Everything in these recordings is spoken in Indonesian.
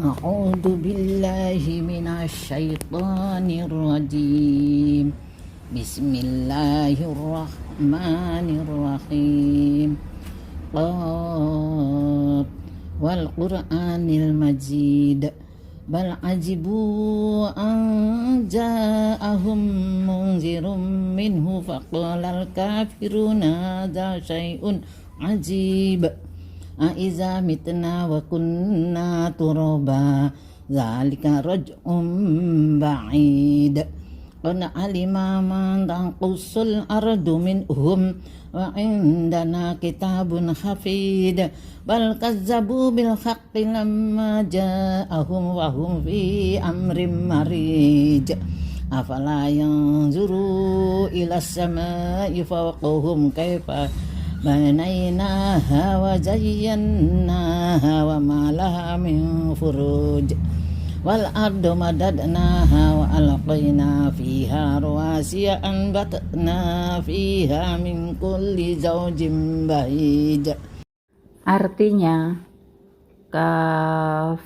A'udzu billahi minasy syaithanir rajim. Bismillahirrahmanirrahim. Qaf wal Qur'anil Majid. Bal ajibu an ja'ahum munzirum minhu faqalal kafiruna hadza syai'un ajib. Aiza mitna wa kunna turaba zalika raj'un ba'id. Qad alima man tanqusul ardu minhum wa indana kitabun hafid. Bal kazzabu bil haqqi lamma ja'ahum wa hum fi amrin marij. Afala yanzuru ila samai fawqahum kaifa banainaha wa zayyanaha wa ma laha min furuj. Wal ardu madadnaha wa alqayna fiha rawasiya anbatna fiha min kulli zawjin bahij. Artinya, Kaf,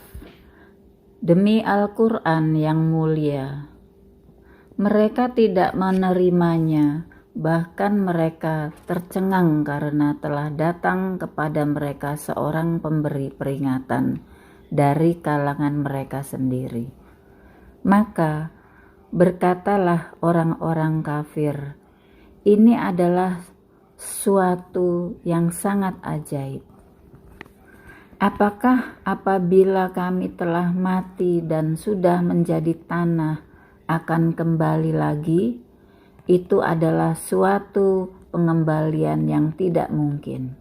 demi Al-Quran yang mulia, mereka tidak menerimanya. Bahkan mereka tercengang karena telah datang kepada mereka seorang pemberi peringatan dari kalangan mereka sendiri. Maka berkatalah orang-orang kafir, ini adalah suatu yang sangat ajaib. Apakah apabila kami telah mati dan sudah menjadi tanah akan kembali lagi? Itu adalah suatu pengembalian yang tidak mungkin.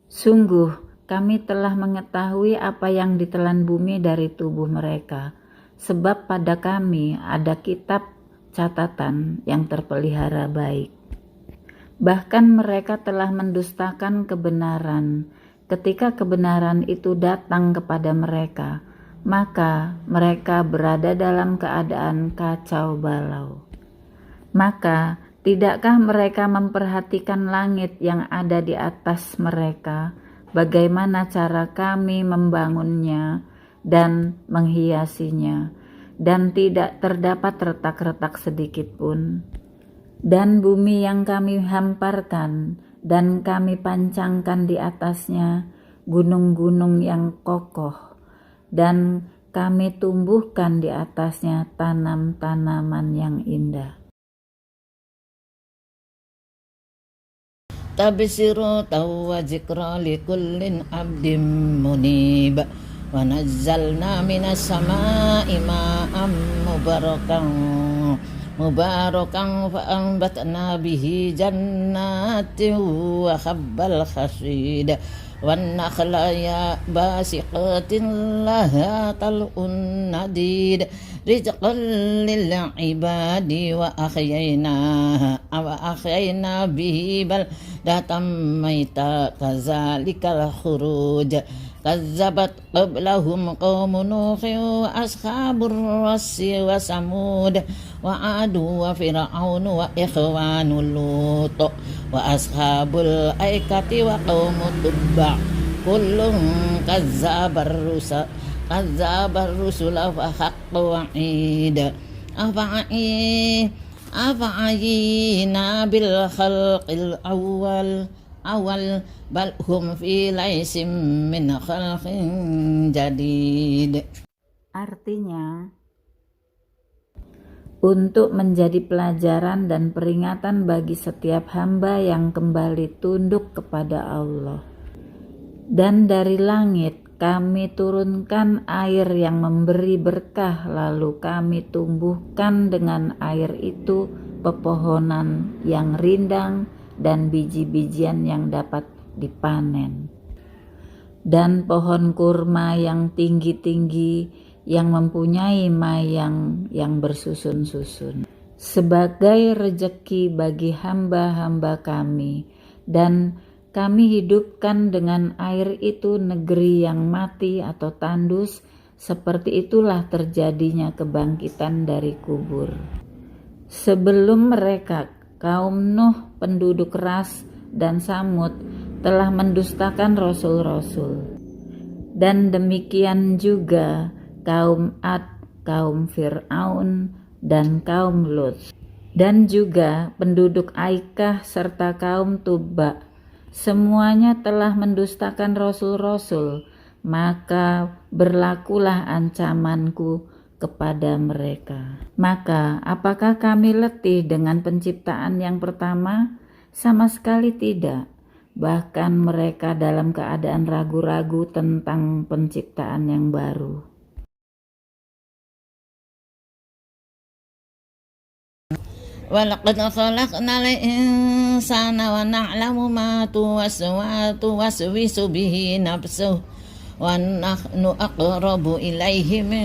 Sungguh, kami telah mengetahui apa yang ditelan bumi dari tubuh mereka, sebab pada kami ada kitab catatan yang terpelihara baik. Bahkan mereka telah mendustakan kebenaran. Ketika kebenaran itu datang kepada mereka, maka mereka berada dalam keadaan kacau balau. Maka, tidakkah mereka memperhatikan langit yang ada di atas mereka, bagaimana cara kami membangunnya dan menghiasinya, dan tidak terdapat retak-retak sedikit pun? Dan bumi yang kami hamparkan dan kami pancangkan di atasnya gunung-gunung yang kokoh, dan kami tumbuhkan di atasnya tanam-tanaman yang indah. Tabsiratan wa zikra likullin abdim munib. Wa nazzalna minas samaa'i ma'an mubarakan fa anbatna bihi jannatin wa habbal hasid. Wan nakhla ya basiqatin laha tal'un nadid rizqan lil ibadi wa ahyayna bihi baldatan maita kazalikal khuruj. Kazzabat qablahum qaumun nuhin wa ashabur rassi wa samud wa adu wa fir'aun wa ikhwanu lut wa ashabul aikati wa qaumut tubba kullun kazzabar rusula fa haqqa wa'id. Afa'ayina bil khalqil awal bal hum fi laisim min khalqin jadid. Artinya, untuk menjadi pelajaran dan peringatan bagi setiap hamba yang kembali tunduk kepada Allah. Dan dari langit kami turunkan air yang memberi berkah, lalu kami tumbuhkan dengan air itu pepohonan yang rindang dan biji-bijian yang dapat dipanen, dan pohon kurma yang tinggi-tinggi yang mempunyai mayang yang bersusun-susun sebagai rejeki bagi hamba-hamba kami. Dan kami hidupkan dengan air itu negeri yang mati atau tandus, seperti itulah terjadinya kebangkitan dari kubur. Sebelum mereka, kaum Nuh, penduduk Ras dan Samud telah mendustakan rasul-rasul. Dan demikian juga kaum Ad, kaum Fir'aun, dan kaum Lut. Dan juga penduduk Aikah serta kaum Tubba. Semuanya telah mendustakan rasul-rasul, maka berlakulah ancamanku kepada mereka. Maka apakah kami letih dengan penciptaan yang pertama? Sama sekali tidak. Bahkan mereka dalam keadaan ragu-ragu tentang penciptaan yang baru. ولقد خلقنا الإنسان ونعلم ما توسوس به نفسه ونحن أقرب إليه من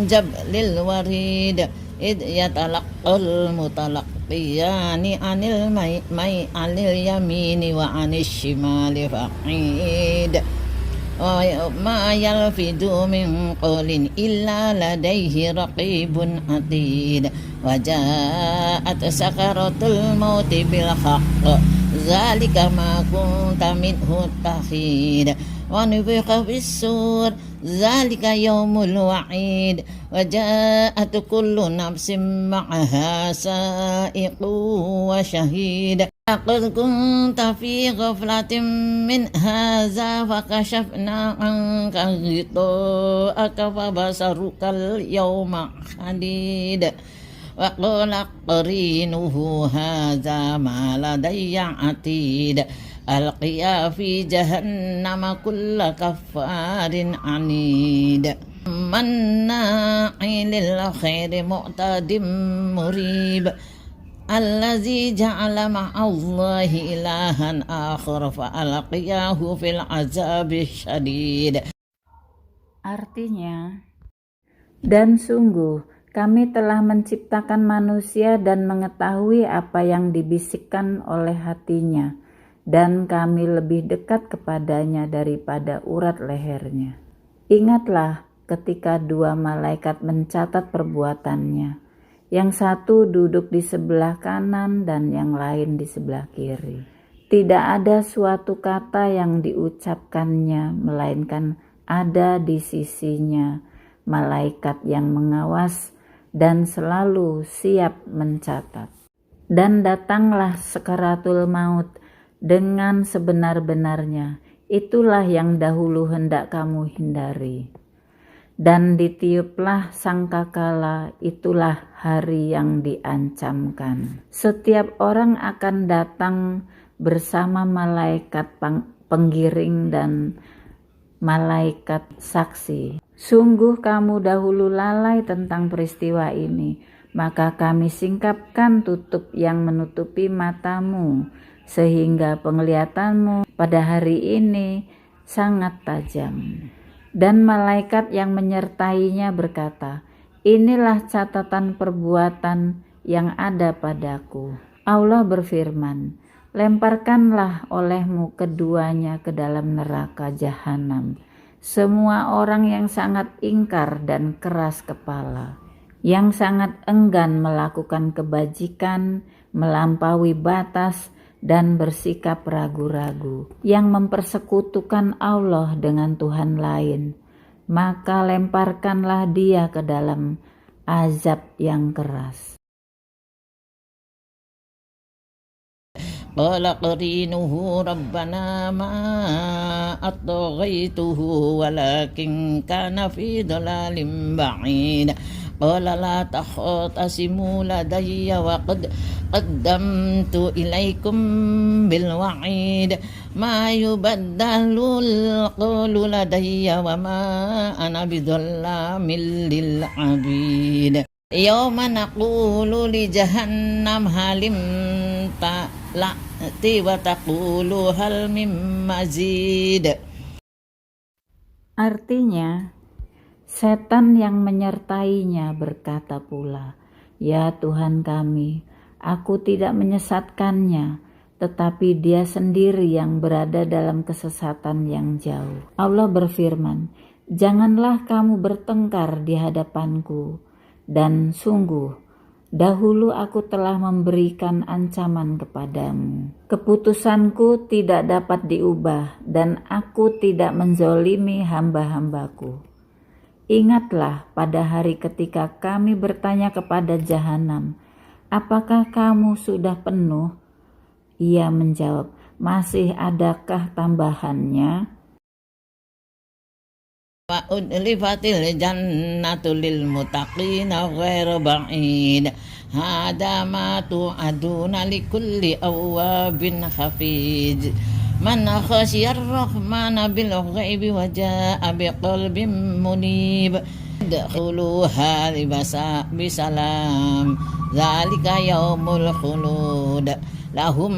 جبل الوريد إذ يتلقى المتلقيان عن اليمين وعن الشمال فقيد وما يلفظ من قول إلا لديه رقيب عتيد وجاءت سكرة الموت بالحق ذلك ما كنت منه تحيد ونفخ في الصور ذلك يوم الوعيد وجاءت كل نفس معها سائق وشهيد لقد كنت في غفلة من هذا فكشفنا عنك غطاءك فبصرك اليوم حديد وقال قرينه هذا ما لدي عتيد ألقيا في جهنم كل كفار عنيد مناع للخير معتد مريب الذي جعل مع الله إلها آخر فألقياه في العذاب الشديد. Artinya, dan sungguh kami telah menciptakan manusia dan mengetahui apa yang dibisikkan oleh hatinya, dan kami lebih dekat kepadanya daripada urat lehernya. Ingatlah ketika dua malaikat mencatat perbuatannya. Yang satu duduk di sebelah kanan dan yang lain di sebelah kiri. Tidak ada suatu kata yang diucapkannya, melainkan ada di sisinya malaikat yang mengawas dan selalu siap mencatat. Dan datanglah sakaratul maut dengan sebenar-benarnya. Itulah yang dahulu hendak kamu hindari. Dan ditiuplah sangkakala, itulah hari yang diancamkan. Setiap orang akan datang bersama malaikat penggiring dan malaikat saksi. Sungguh kamu dahulu lalai tentang peristiwa ini, maka kami singkapkan tutup yang menutupi matamu, sehingga penglihatanmu pada hari ini sangat tajam. Dan malaikat yang menyertainya berkata, inilah catatan perbuatan yang ada padaku. Allah berfirman, lemparkanlah olehmu keduanya ke dalam neraka jahanam. Semua orang yang sangat ingkar dan keras kepala, yang sangat enggan melakukan kebajikan, melampaui batas, dan bersikap ragu-ragu, yang mempersekutukan Allah dengan Tuhan lain, maka lemparkanlah dia ke dalam azab yang keras. Qala qarinuhu rabbana ma atghaytuhu walakin kana fi dhalalin ba'id. Qala la tahtasimu ladayya wa qad qaddamtu ilaikum bil wa'id ma yubaddalul qawlu ladayya wa ma ana bidhallamin lil 'abid. Yawma naqulu li jahannam halim ta'lati wa taqulu hal mim mazid. Artinya, setan yang menyertainya berkata pula, ya Tuhan kami, aku tidak menyesatkannya, tetapi dia sendiri yang berada dalam kesesatan yang jauh. Allah berfirman, janganlah kamu bertengkar di hadapanku, dan sungguh Dahulu aku telah memberikan ancaman kepadamu. Keputusanku tidak dapat diubah dan aku tidak menzolimi hamba-hambaku. Ingatlah pada hari ketika kami bertanya kepada jahanam, apakah kamu sudah penuh? Ia menjawab, masih adakah tambahannya? Wa udlifatil jannatu lil muttaqina ghairu ba'id. Hada ma tu'aduna likulli awwabin hafiz. Man khasyar rahmana bil ghaibi wa jaa'a biqalbin munib. Adkhuluha bisalam. Zalika yaumul khulud. Lahum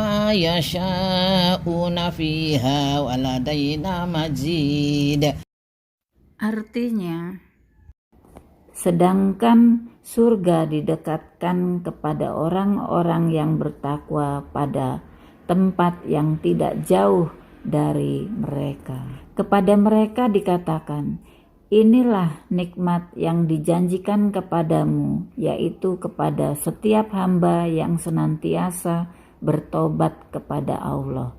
ma yasha'una fiha wa ladaina mazid. Artinya, sedangkan surga didekatkan kepada orang-orang yang bertakwa pada tempat yang tidak jauh dari mereka. Kepada mereka dikatakan, inilah nikmat yang dijanjikan kepadamu, yaitu kepada setiap hamba yang senantiasa bertobat kepada Allah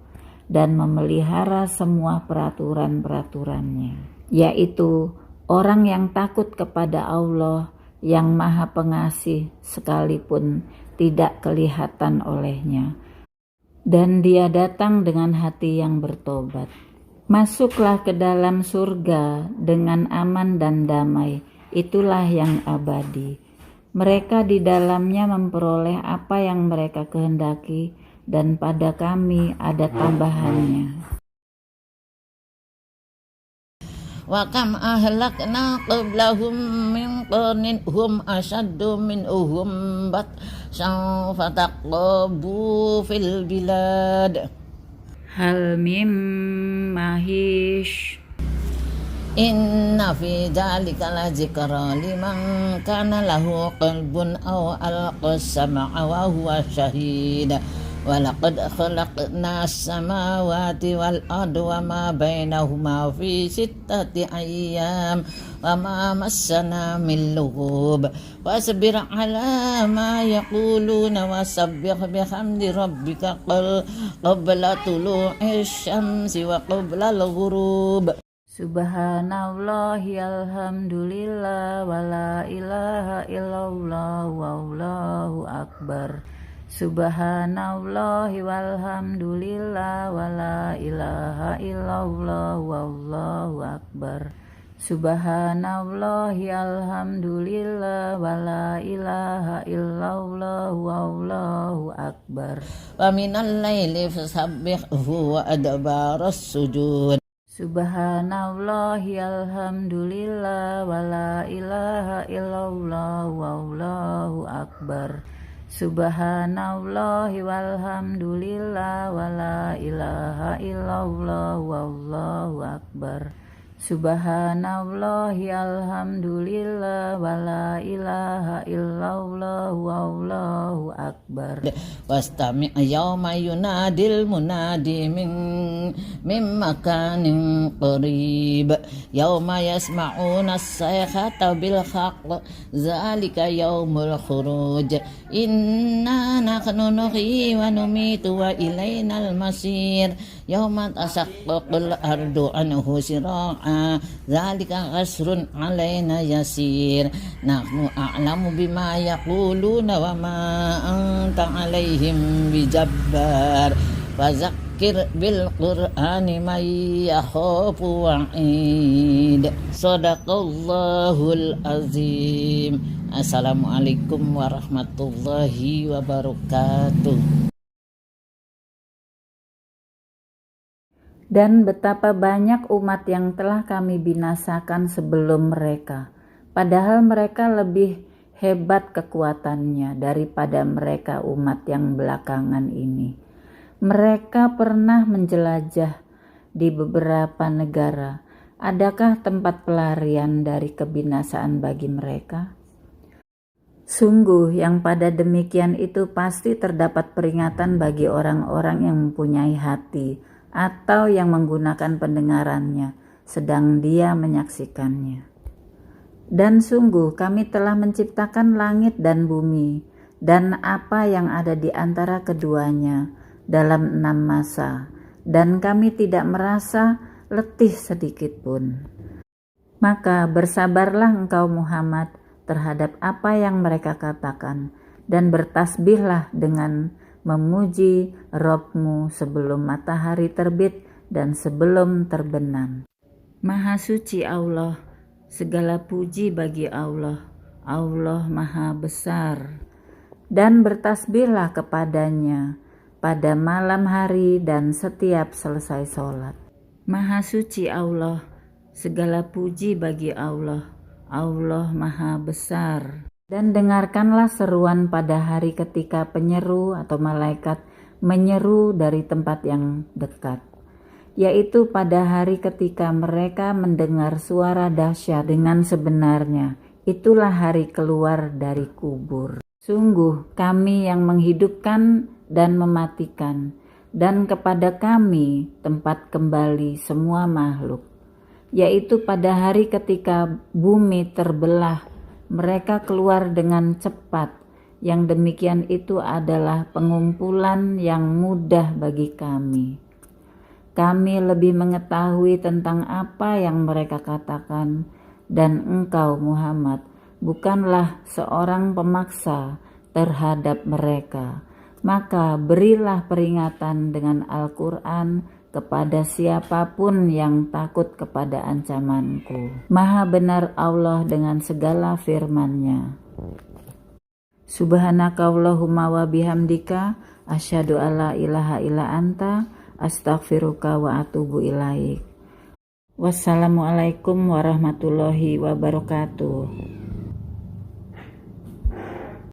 dan memelihara semua peraturan-peraturannya, yaitu orang yang takut kepada Allah yang Maha Pengasih sekalipun tidak kelihatan olehnya, dan Dia datang dengan hati yang bertobat. Masuklah ke dalam surga dengan aman dan damai, itulah yang abadi. Mereka di dalamnya memperoleh apa yang mereka kehendaki, dan pada kami ada tambahannya. Wa kam ahlakna qablahum min qarnin hum ashaddu minhum batsan fataqabu fil bilad. Hal mim mahish. Inna fi dzalika la dzikra liman kana lahu qalbun aw alqa sam'a wa huwa shahid. Walaqad khalaqna as-samawati wal arda wa ma bainahuma fi sittati ayyam wa ma massana min lughub. Wasbir 'ala ma yaquluna wasabbih bihamdi rabbika qabla tulu'i syamsi wa qabla al-ghurub. Subhanallahi alhamdulillah wa la ilaha illallah wallahu akbar. Subhanallahi walhamdulillah wa la ilaha illallah wallahu akbar. Subhanallahi alhamdulillah wa la ilaha illallah wallahu akbar. Wa minal laili fasabbihhu wa adbaras sujud. Subhanallahi alhamdulillah wa la ilaha illallah wallahu akbar. Subhanallahi walhamdulillah wa la ilaha illallah wallahu akbar. Subhanallahi alhamdulillah wa la ilaha illallah wallahu akbar. Wastami' yawma yunadil munadi min makanin qarib. Yawma yasma'una as-sayhata bil haqq. Zalika yawmul khuruj. Inna nahnu nuhyi wa numitu wa ilainal masir. Yawma tashaqqaqul ardu anhu sira'a. Zalika qasrun alaina yasir. Nahnu a'lamu bima yaquluna wa ma anta alaihim bijabbar. Fazakir bil qur'ani man yakhafu wa'id. Sadaqallahul azim. Assalamualaikum warahmatullahi wabarakatuh. Dan betapa banyak umat yang telah kami binasakan sebelum mereka, padahal mereka lebih hebat kekuatannya daripada mereka umat yang belakangan ini. Mereka pernah menjelajah di beberapa negara. Adakah tempat pelarian dari kebinasaan bagi mereka? Sungguh yang pada demikian itu pasti terdapat peringatan bagi orang-orang yang mempunyai hati atau yang menggunakan pendengarannya sedang dia menyaksikannya. Dan sungguh kami telah menciptakan langit dan bumi, dan apa yang ada di antara keduanya dalam 6 masa, dan kami tidak merasa letih sedikit pun. Maka bersabarlah engkau Muhammad terhadap apa yang mereka katakan, dan bertasbihlah dengan memuji Rabb-Mu sebelum matahari terbit dan sebelum terbenam. Maha suci Allah, segala puji bagi Allah, Allah Maha Besar. Dan bertasbihlah kepadanya pada malam hari dan setiap selesai sholat. Maha suci Allah, segala puji bagi Allah, Allah Maha Besar. Dan dengarkanlah seruan pada hari ketika penyeru atau malaikat menyeru dari tempat yang dekat, yaitu pada hari ketika mereka mendengar suara dahsyat dengan sebenarnya. Itulah hari keluar dari kubur. Sungguh kami yang menghidupkan dan mematikan, dan kepada kami tempat kembali semua makhluk. Yaitu pada hari ketika bumi terbelah, mereka keluar dengan cepat. Yang demikian itu adalah pengumpulan yang mudah bagi kami. Kami lebih mengetahui tentang apa yang mereka katakan, dan engkau Muhammad bukanlah seorang pemaksa terhadap mereka. Maka berilah peringatan dengan Al-Quran kepada siapapun yang takut kepada ancamanku. Maha benar Allah dengan segala firman-Nya. Subhanakallahumma wa bihamdika asyhadu alla ilaha illa anta astaghfiruka wa atubu ilaik. Wassalamualaikum warahmatullahi wabarakatuh.